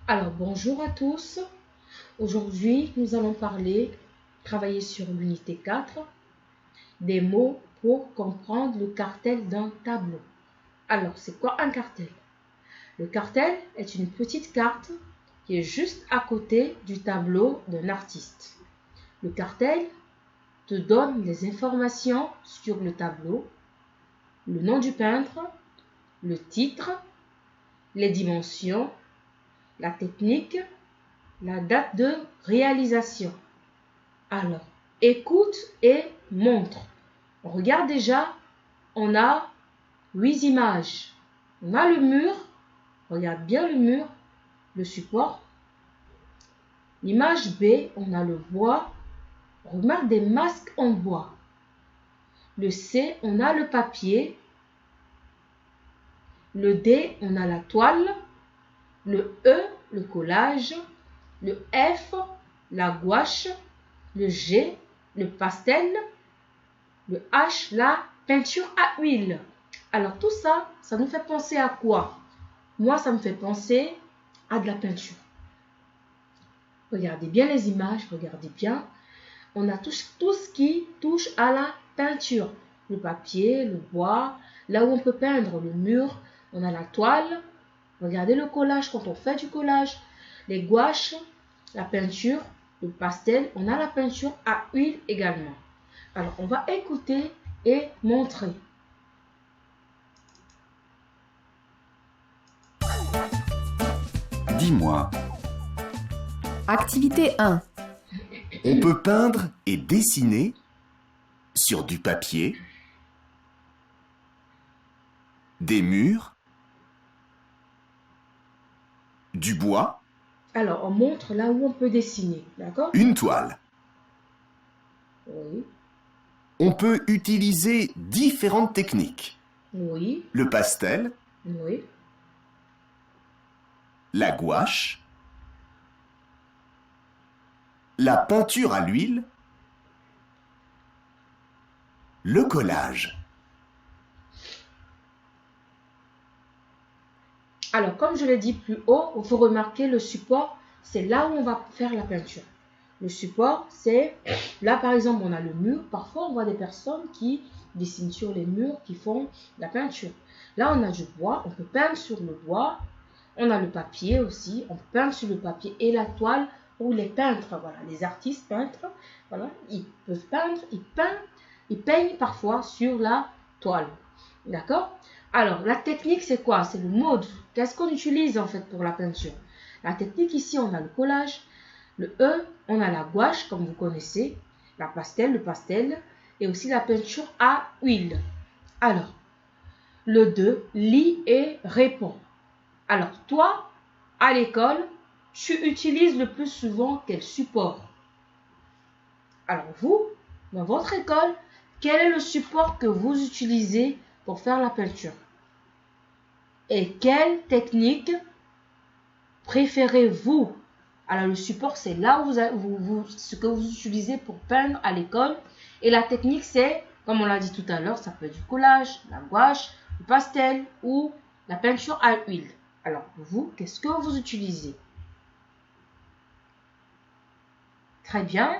Alors, bonjour à tous. Aujourd'hui, nous allons travailler sur l'unité 4, des mots pour comprendre le cartel d'un tableau. Alors, c'est quoi un cartel? Le cartel est une petite carte qui est juste à côté du tableau d'un artiste. Le cartel te donne les informations sur le tableau, le nom du peintre, le titre, les dimensions, la technique, la date de réalisation. Alors, écoute et montre. On regarde déjà, on a 8 images. On a le mur, regarde bien le mur, le support. L'image B, on a le bois. Remarque des masques en bois. Le C, on a le papier. Le D, on a la toile. Le E, le collage. Le F, la gouache. Le G, le pastel. Le H, la peinture à huile. Alors tout ça, ça nous fait penser à quoi? Moi, ça me fait penser à de la peinture. Regardez bien les images, regardez bien. On a tout ce qui touche à la peinture. Le papier, le bois, là où on peut peindre, le mur, on a la toile. Regardez le collage, quand on fait du collage, les gouaches, la peinture, le pastel, on a la peinture à huile également. Alors, on va écouter et montrer. Dis-moi, Activité 1. on peut peindre et dessiner sur du papier, des murs, du bois, Alors, on montre là où on peut dessiner, d'accord? une toile. Oui, On peut utiliser différentes techniques. oui, Le pastel, oui. la gouache, la peinture à l'huile, le collage. Alors, comme je l'ai dit plus haut, il faut remarquer le support, c'est là où on va faire la peinture. Le support, c'est là par exemple, on a le mur. Parfois, on voit des personnes qui dessinent sur les murs, qui font la peinture. Là, on a du bois, on peut peindre sur le bois. On a le papier aussi, on peut peindre sur le papier et la toile ou les peintres. Voilà, les artistes peintres, voilà, ils peuvent peindre, ils peignent parfois sur la toile. D'accord? Alors, la technique, c'est quoi? C'est le mode. Qu'est-ce qu'on utilise en fait pour la peinture? La technique ici, on a le collage. Le E, on a la gouache, comme vous connaissez. La pastel, le pastel. Et aussi la peinture à huile. Alors, le 2, lis et réponds. Alors, toi, à l'école, tu utilises le plus souvent quel support? Alors, vous, dans votre école, quel est le support que vous utilisez pour faire la peinture? Et quelle technique préférez-vous? Alors, le support, c'est là où ce que vous utilisez pour peindre à l'école. Et la technique, c'est, comme on l'a dit tout à l'heure, ça peut être du collage, la gouache, le pastel ou la peinture à huile. Alors, vous, qu'est-ce que vous utilisez? Très bien.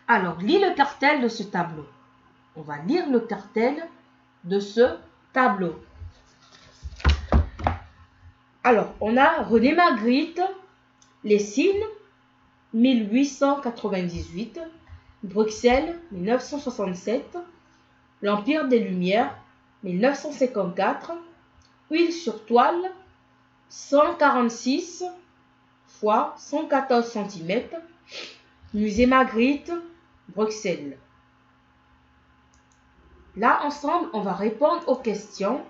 Alors, lis le cartel de ce tableau. On va lire le cartel de ce tableau. Alors, on a René Magritte, Les Cygnes, 1898, Bruxelles, 1967, L'Empire des Lumières, 1954, Huile sur toile, 146 x 114 cm, Musée Magritte, Bruxelles. Là, ensemble, on va répondre aux questions,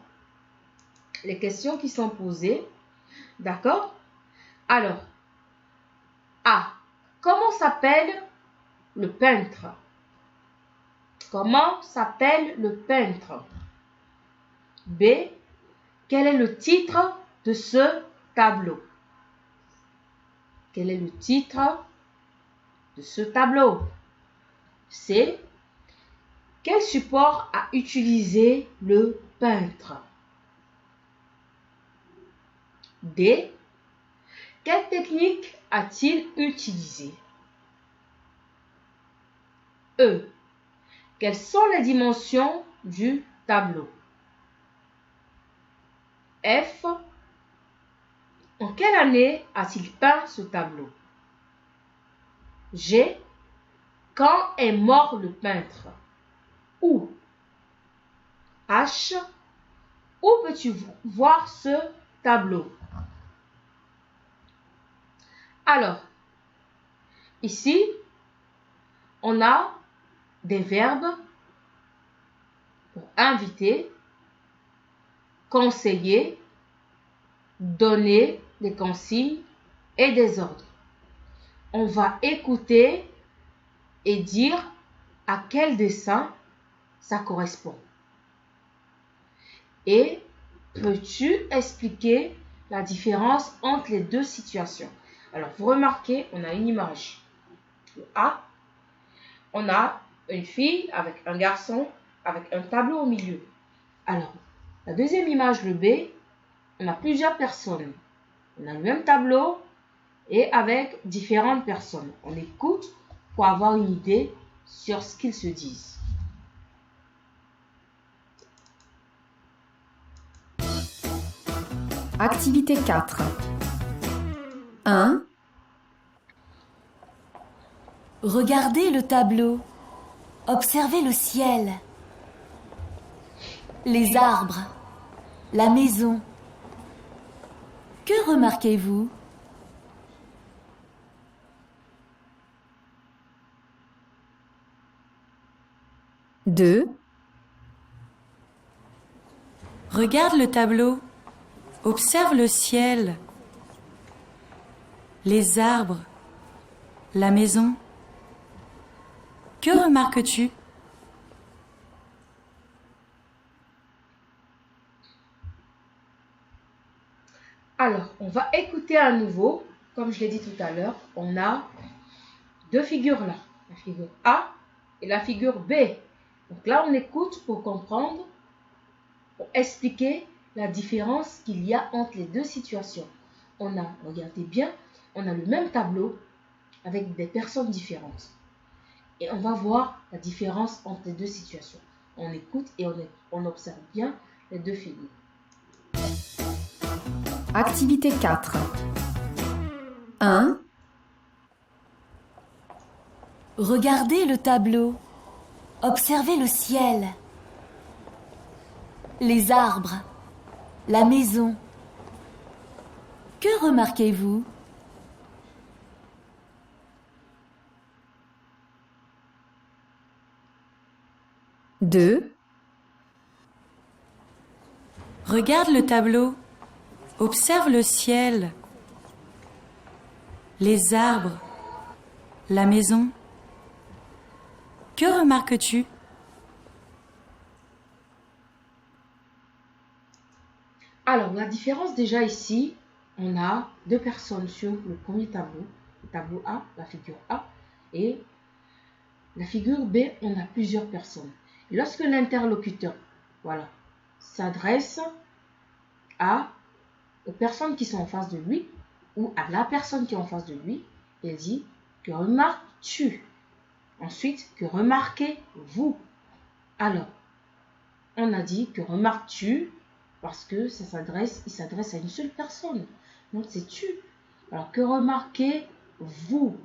les questions qui sont posées. D'accord? Alors, A. Comment s'appelle le peintre? Comment s'appelle le peintre? B. Quel est le titre de ce tableau? Quel est le titre de ce tableau? C. Quel support a utilisé le peintre? D. Quelle technique a-t-il utilisée? E. Quelles sont les dimensions du tableau? F. En quelle année a-t-il peint ce tableau? G. Quand est mort le peintre? Ou H. Où peux-tu voir ce tableau? Alors, ici, on a des verbes pour inviter, conseiller, donner des consignes et des ordres. On va écouter et dire à quel dessin ça correspond. Et peux-tu expliquer la différence entre les deux situations? Alors, vous remarquez, on a une image. Le A, on a une fille avec un garçon avec un tableau au milieu. Alors, la deuxième image, le B, on a plusieurs personnes. On a le même tableau et avec différentes personnes. On écoute pour avoir une idée sur ce qu'ils se disent. Activité 4. 1. Regardez le tableau. Observez le ciel. Les arbres. La maison. Que remarquez-vous? Deux. Regarde le tableau. Observe le ciel. Les arbres. La maison. Que remarques-tu? Alors, on va écouter à nouveau. Comme je l'ai dit tout à l'heure, on a deux figures là. La figure A et la figure B. Donc là, on écoute pour comprendre, pour expliquer la différence qu'il y a entre les deux situations. On a, regardez bien, on a le même tableau avec des personnes différentes. Et on va voir la différence entre les deux situations. On écoute et on observe bien les deux figures. Activité 4. 1. Regardez le tableau. Observez le ciel. Les arbres. La maison. Que remarquez-vous? Deux. Regarde le tableau. Observe le ciel. Les arbres. La maison. Que remarques-tu? Alors, la différence déjà ici, on a deux personnes sur le premier tableau. Le tableau A, la figure A, et la figure B, on a plusieurs personnes. Et lorsque l'interlocuteur, voilà, s'adresse aux personnes qui sont en face de lui, ou à la personne qui est en face de lui, il dit « Que remarques-tu » Ensuite, « Que remarquez-vous » Alors, on a dit « Que remarques-tu » parce que il s'adresse à une seule personne. Donc, c'est « tu ». Alors, « Que remarquez-vous »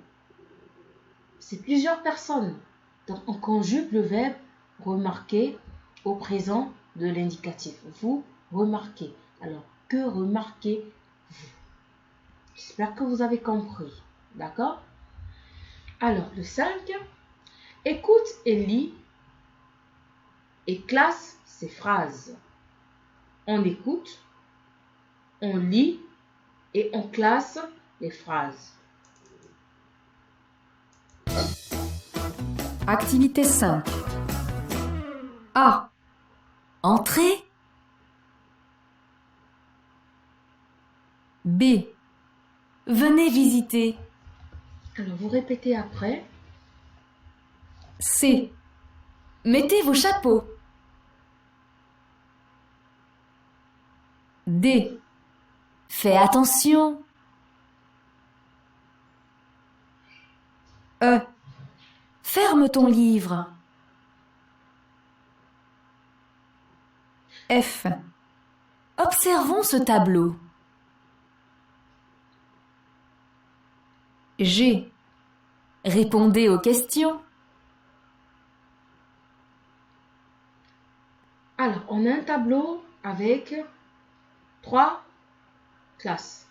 C'est plusieurs personnes. Donc, on conjugue le verbe « remarquer » au présent de l'indicatif. Vous remarquez. Alors, que remarquez-vous? J'espère que vous avez compris. D'accord? Alors, le 5. Écoute et lis et classe ces phrases. On écoute, on lit et on classe les phrases. Activité 5. A. Entrez. B. Venez visiter. Alors, vous répétez après. C. Mettez vos chapeaux. D. Fais attention. E, Ferme ton livre. F, Observons ce tableau. G, Répondez aux questions. Alors, on a un tableau avec 3 classes.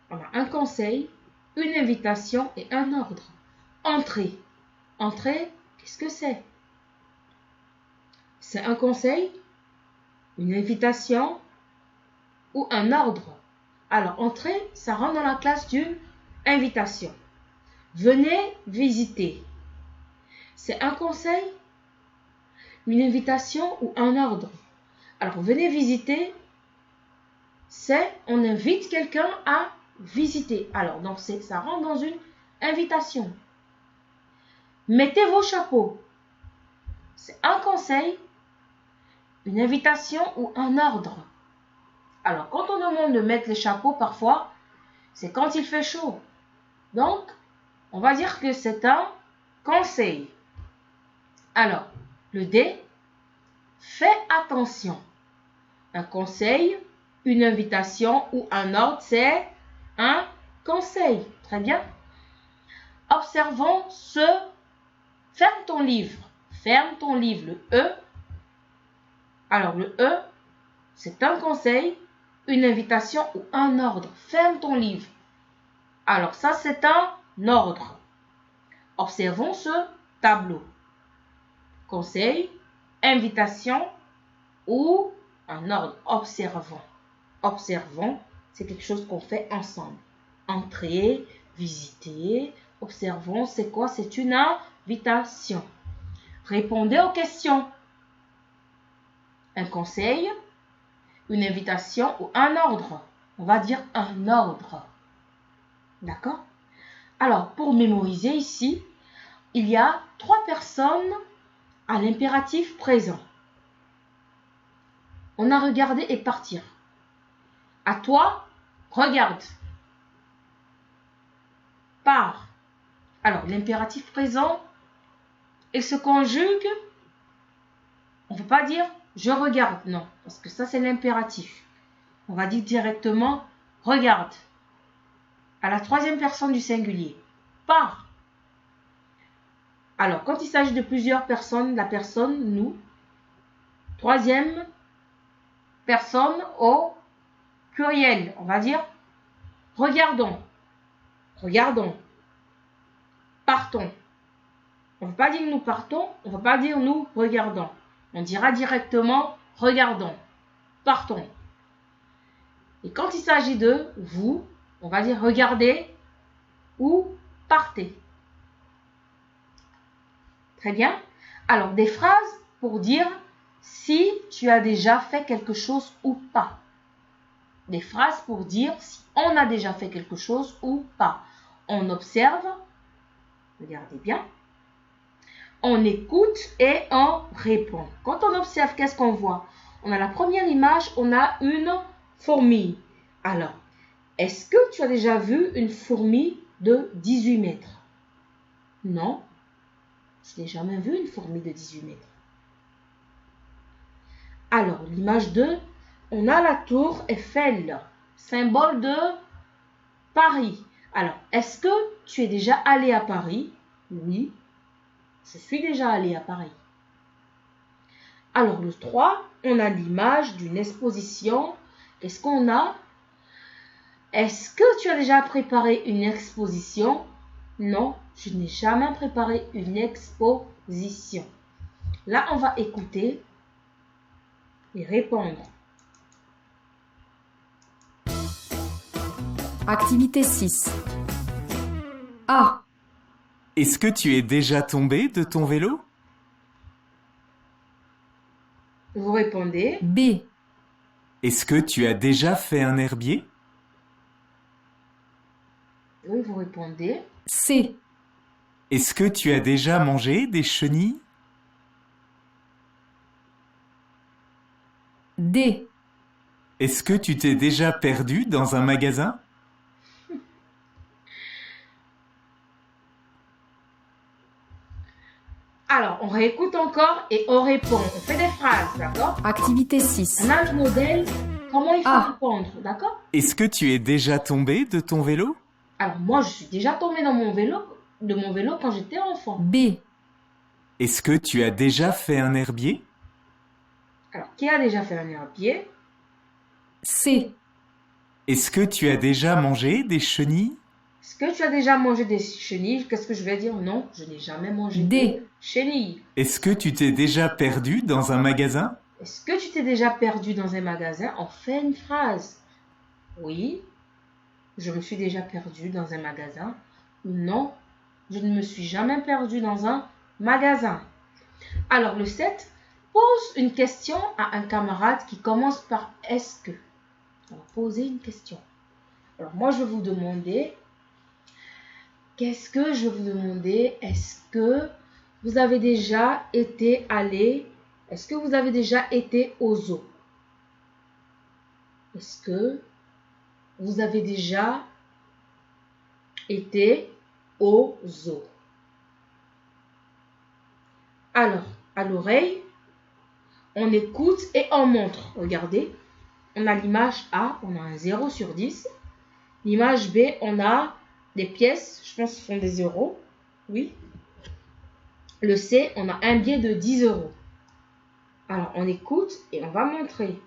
On a un conseil, une invitation et un ordre. Entrée. Entrée, qu'est-ce que c'est? C'est un conseil, une invitation ou un ordre. Alors, entrée, ça rentre dans la classe d'une invitation. Venez visiter. C'est un conseil, une invitation ou un ordre. Alors, venez visiter, c'est on invite quelqu'un à visiter. Alors, donc, ça rentre dans une invitation. Mettez vos chapeaux. C'est un conseil, une invitation ou un ordre. Alors, quand on demande de mettre les chapeaux, parfois, c'est quand il fait chaud. Donc, on va dire que c'est un conseil. Alors, le D, fais attention. Un conseil, une invitation ou un ordre, c'est un conseil. Très bien. Observons ce. Ferme ton livre. Ferme ton livre. Le E. Alors, le E, c'est un conseil, une invitation ou un ordre. Ferme ton livre. Alors, ça, c'est un ordre. Observons ce tableau. Conseil, invitation ou un ordre. Observons. Observons, c'est quelque chose qu'on fait ensemble. Entrer, visiter. Observons, c'est quoi? C'est une invitation. Répondez aux questions. Un conseil, une invitation ou un ordre. On va dire un ordre. D'accord? Alors, pour mémoriser ici, il y a 3 personnes à l'impératif présent. On a regardé et partir. À toi, regarde. Pars. Alors, l'impératif présent, il se conjugue. On ne peut pas dire je regarde, non, parce que ça c'est l'impératif. On va dire directement regarde. À la 3e personne du singulier. Pars. Alors, quand il s'agit de plusieurs personnes, la personne, nous. 3e personne au pluriel. On va dire regardons. Regardons. Partons. On ne veut pas dire nous partons, on ne veut pas dire nous regardons. On dira directement regardons. Partons. Et quand il s'agit de vous, on va dire regardez ou partez. Très bien. Alors, des phrases pour dire si tu as déjà fait quelque chose ou pas. Des phrases pour dire si on a déjà fait quelque chose ou pas. On observe. Regardez bien. On écoute et on répond. Quand on observe, qu'est-ce qu'on voit? On a la première image, on a une fourmi. Alors, est-ce que tu as déjà vu une fourmi de 18 mètres? Non, je n'ai jamais vu une fourmi de 18 mètres. Alors, l'image 2, on a la tour Eiffel, symbole de Paris. Alors, est-ce que tu es déjà allé à Paris? Oui, je suis déjà allé à Paris. Alors, le 3, on a l'image d'une exposition. Qu'est-ce qu'on a? Est-ce que tu as déjà préparé une exposition? Non, je n'ai jamais préparé une exposition. Là, on va écouter et répondre. Activité 6. A, Est-ce que tu es déjà tombé de ton vélo? Vous répondez. B, Est-ce que tu as déjà fait un herbier? Oui, vous répondez. C, Est-ce que tu as déjà mangé des chenilles? D, Est-ce que tu t'es déjà perdu dans un magasin? Alors, on réécoute encore et on répond. On fait des phrases, d'accord? Activité 6. On a le modèle, comment il faut Ah. répondre, d'accord? Est-ce que tu es déjà tombé de ton vélo? Alors, moi, je suis déjà tombée de mon vélo quand j'étais enfant. B. Est-ce que tu as déjà fait un herbier? Alors, qui a déjà fait un herbier? C. Est-ce que tu as déjà mangé des chenilles? Est-ce que tu as déjà mangé des chenilles? Qu'est-ce que je vais dire? Non, je n'ai jamais mangé D. de chenilles. Est-ce que tu t'es déjà perdu dans un magasin? Est-ce que tu t'es déjà perdu dans un magasin? On fait une phrase. Oui, je me suis déjà perdu dans un magasin. Non, je ne me suis jamais perdu dans un magasin. Alors, le 7, pose une question à un camarade qui commence par est-ce que. On va poser une question. Alors, moi, je vais vous demander, qu'est-ce que je vais vous demander? Est-ce que vous avez déjà été est-ce que vous avez déjà été au zoo? Est-ce que vous avez déjà été au zoo? Alors, à l'oreille, on écoute et on montre. Regardez, on a l'image A, on a un 0 sur 10. L'image B, on a des pièces, je pense que ce sont des euros. Oui. Le C, on a un billet de 10 euros. Alors, on écoute et on va montrer.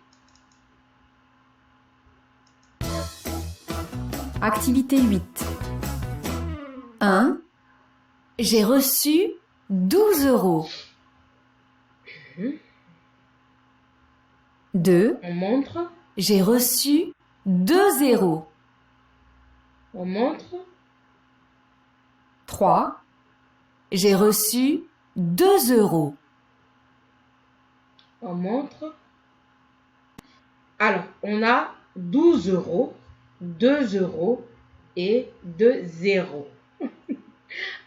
Activité 8. 1. J'ai reçu 12 euros. 2. On montre, J'ai reçu 2 zéros. on montre, 3. J'ai reçu 2 euros. on montre. Alors, on a 12 euros, 2 euros et 2 zéros.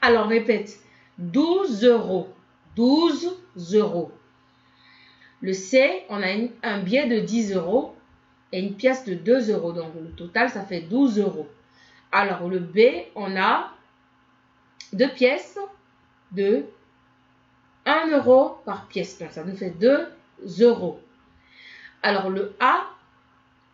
Alors, répète. 12 euros. 12 euros. Le C, on a un billet de 10 euros et une pièce de 2 euros. Donc, le total, ça fait 12 euros. Alors, le B, on a deux pièces de 1 euro par pièce. Donc, ça nous fait 2 euros. Alors, le A,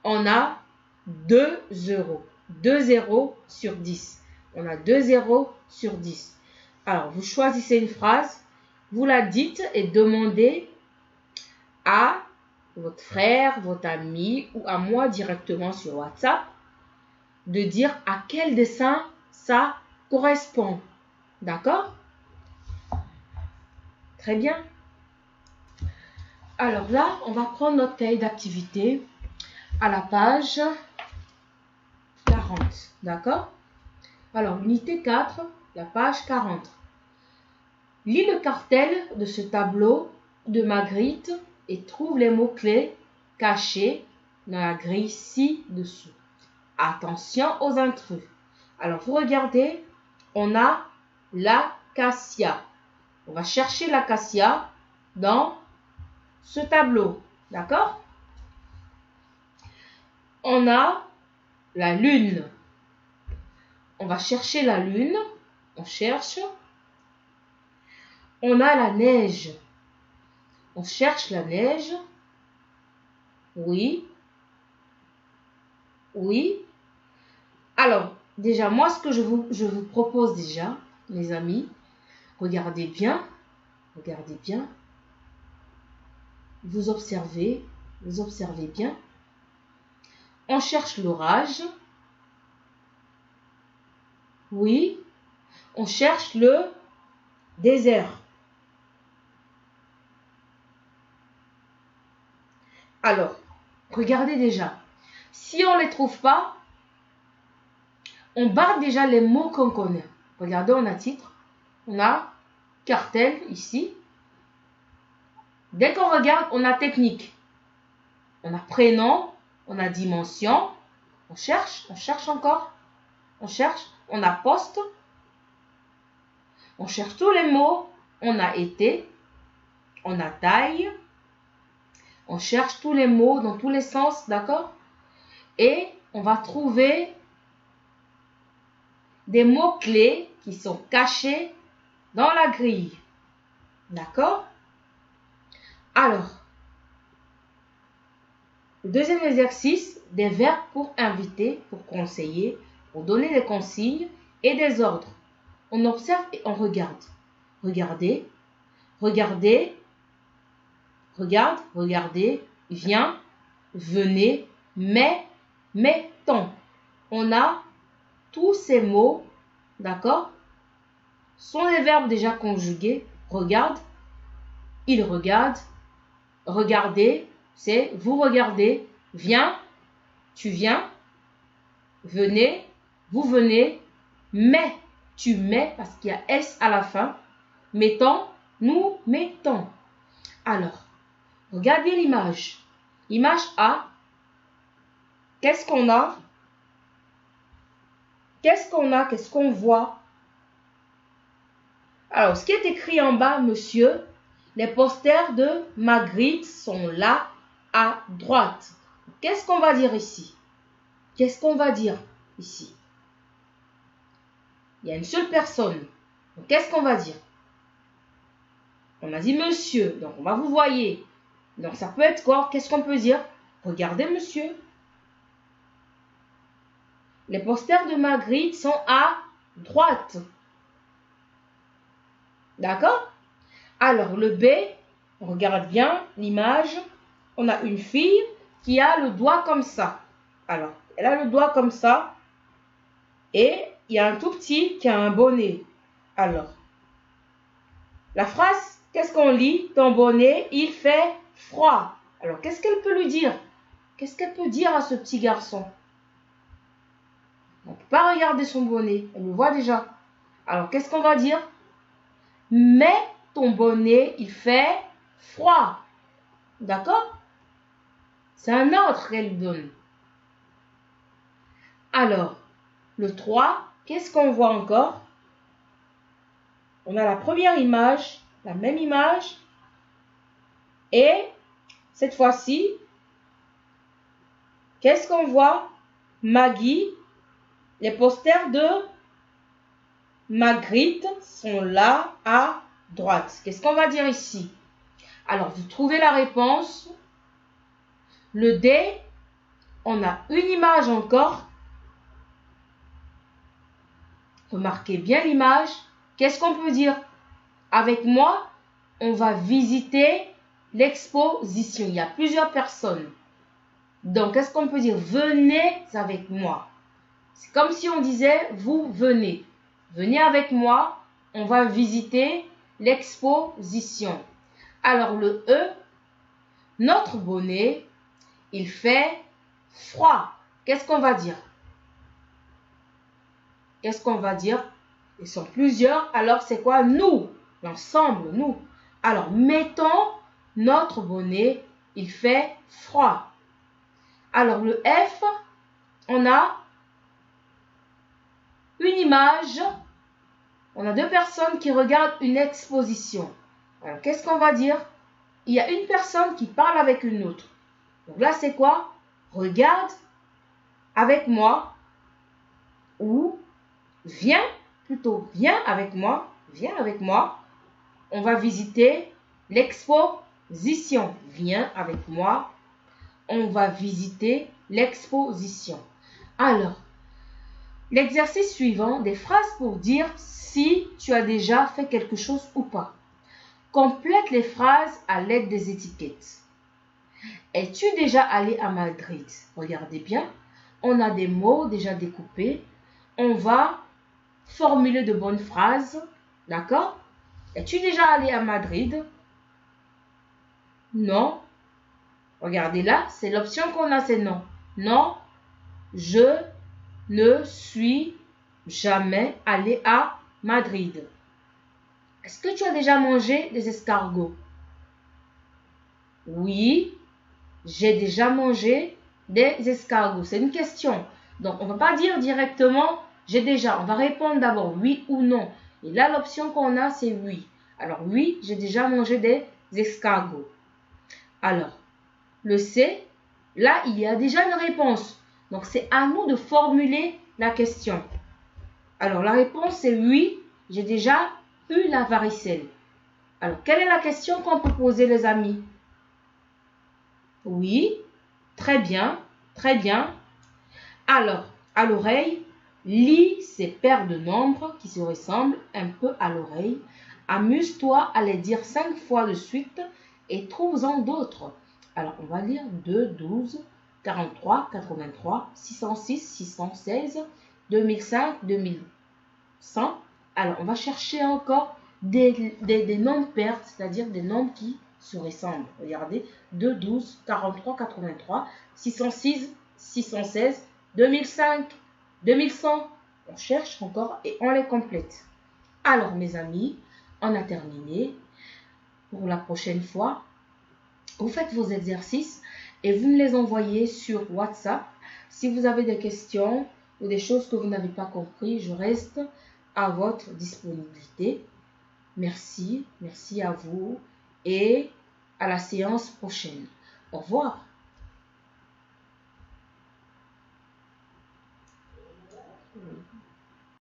on a 2 euros. 2 zéros sur 10. On a 2 zéros sur 10. Alors, vous choisissez une phrase, vous la dites et demandez à votre frère, votre ami ou à moi directement sur WhatsApp de dire à quel dessin ça correspond. D'accord? Très bien. Alors là, on va prendre notre cahier d'activité à la page 40. D'accord? Alors, unité 4, la page 40. Lis le cartel de ce tableau de Magritte et trouve les mots-clés cachés dans la grille ci-dessous. Attention aux intrus. Alors, vous regardez, on a l'acacia. On va chercher l'acacia dans ce tableau. D'accord? On a la lune. On va chercher la lune. On cherche. On a la neige. On cherche la neige. Oui. Oui. Alors, déjà, moi, ce que je vous propose déjà, mes amis, regardez bien. Regardez bien. Vous observez bien. On cherche l'orage. Oui. On cherche le désert. Alors, regardez déjà. Si on ne les trouve pas, on barre déjà les mots qu'on connaît. Regardez, on a titre. On a cartel ici. Dès qu'on regarde, on a technique. On a prénom, on a dimension. On cherche encore. On cherche, on a poste. On cherche tous les mots. On a été. On a taille. On cherche tous les mots dans tous les sens, d'accord? Et on va trouver des mots-clés qui sont cachés dans la grille. D'accord? Alors, le deuxième exercice, des verbes pour inviter, pour conseiller, pour donner des consignes et des ordres. On observe et on regarde. Regardez, regardez, regarde, regardez, viens, venez, mais, mettons. On a tous ces mots, d'accord, sont des verbes déjà conjugués. Regarde, il regarde, regardez, c'est vous regardez, viens, tu viens, venez, vous venez, mets, tu mets parce qu'il y a S à la fin, mettons, nous mettons. Alors, regardez l'image. Image A, qu'est-ce qu'on a? Qu'est-ce qu'on a? Qu'est-ce qu'on voit? Alors, ce qui est écrit en bas, monsieur, les posters de Magritte sont là à droite. Qu'est-ce qu'on va dire ici? Qu'est-ce qu'on va dire ici? Il y a une seule personne. Donc, qu'est-ce qu'on va dire? On a dit monsieur, donc on va vous voyez. Donc, ça peut être quoi? Qu'est-ce qu'on peut dire? Regardez, monsieur. Les posters de Magritte sont à droite. D'accord? Alors, le B, on regarde bien l'image. On a une fille qui a le doigt comme ça. Alors, elle a le doigt comme ça. Et il y a un tout petit qui a un bonnet. Alors, la phrase, qu'est-ce qu'on lit? Ton bonnet, il fait froid. Alors, qu'est-ce qu'elle peut lui dire? Qu'est-ce qu'elle peut dire à ce petit garçon? On ne peut pas regarder son bonnet. Elle le voit déjà. Alors, qu'est-ce qu'on va dire? Mais ton bonnet, il fait froid. D'accord? C'est un ordre qu'elle donne. Alors, le 3, qu'est-ce qu'on voit encore? On a la première image, la même image. Et cette fois-ci, qu'est-ce qu'on voit? Maggie, les posters de Magritte sont là à droite. Qu'est-ce qu'on va dire ici? Alors, vous trouvez la réponse. Le D, on a une image encore. Remarquez bien l'image. Qu'est-ce qu'on peut dire? Avec moi, on va visiter l'exposition. Il y a plusieurs personnes. Donc, qu'est-ce qu'on peut dire? Venez avec moi. C'est comme si on disait, vous venez. Venez avec moi, on va visiter l'exposition. Alors, le E, notre bonnet, il fait froid. Qu'est-ce qu'on va dire? Qu'est-ce qu'on va dire? Ils sont plusieurs, alors c'est quoi? Nous, l'ensemble, nous. Alors, mettons notre bonnet, il fait froid. Alors, le F, on a une image. On a deux personnes qui regardent une exposition. Alors, qu'est-ce qu'on va dire? Il y a une personne qui parle avec une autre. Donc là, c'est quoi? Regarde avec moi. Ou viens, plutôt viens avec moi. Viens avec moi. On va visiter l'exposition. Viens avec moi. On va visiter l'exposition. Alors, l'exercice suivant, des phrases pour dire si tu as déjà fait quelque chose ou pas. Complète les phrases à l'aide des étiquettes. Es-tu déjà allé à Madrid? Regardez bien, on a des mots déjà découpés. On va formuler de bonnes phrases. D'accord? Es-tu déjà allé à Madrid? Non. Regardez là, c'est l'option qu'on a, c'est non. Non, je ne suis jamais allé à Madrid. Est-ce que tu as déjà mangé des escargots? Oui, j'ai déjà mangé des escargots. C'est une question. Donc, on ne va pas dire directement j'ai déjà. On va répondre d'abord oui ou non. Et là, l'option qu'on a, c'est oui. Alors, oui, j'ai déjà mangé des escargots. Alors, le C, là, il y a déjà une réponse. Donc, c'est à nous de formuler la question. Alors, la réponse, c'est oui, j'ai déjà eu la varicelle. Alors, quelle est la question qu'on peut poser, les amis? Oui, très bien, très bien. Alors, à l'oreille, lis ces paires de nombres qui se ressemblent un peu à l'oreille. Amuse-toi à les dire 5 fois de suite et trouve-en d'autres. Alors, on va lire 2, 12, 43, 83, 606, 616, 2005, 2100. Alors, on va chercher encore des nombres pairs, c'est-à-dire des nombres qui se ressemblent. Regardez, 2, 12, 43, 83, 606, 616, 2005, 2100. On cherche encore et on les complète. Alors, mes amis, on a terminé. Pour la prochaine fois, vous faites vos exercices et vous me les envoyez sur WhatsApp. Si vous avez des questions ou des choses que vous n'avez pas compris, je reste à votre disponibilité. Merci, merci à vous et à la séance prochaine. Au revoir.